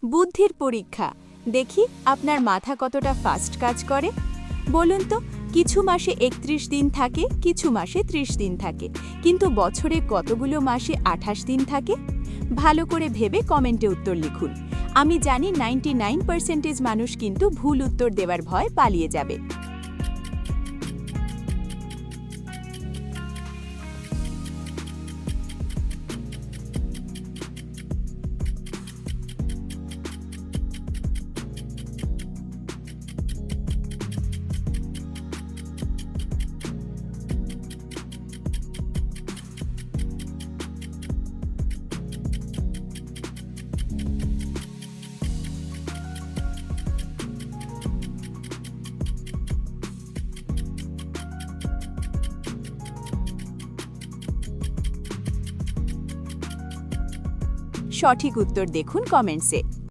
বুদ্ধির পরীক্ষা। দেখি আপনার মাথা কতটা ফাস্ট কাজ করে। বলুন তো, কিছু মাসে ৩১ দিন থাকে, কিছু মাসে ৩০ দিন থাকে, কিন্তু বছরে কতগুলো মাসে ২৮ দিন থাকে? ভালো করে ভেবে কমেন্টে উত্তর লিখুন। আমি জানি 99% মানুষ কিন্তু ভুল উত্তর দেওয়ার ভয় পালিয়ে যাবে। সঠিক উত্তর দেখুন কমেন্টসে।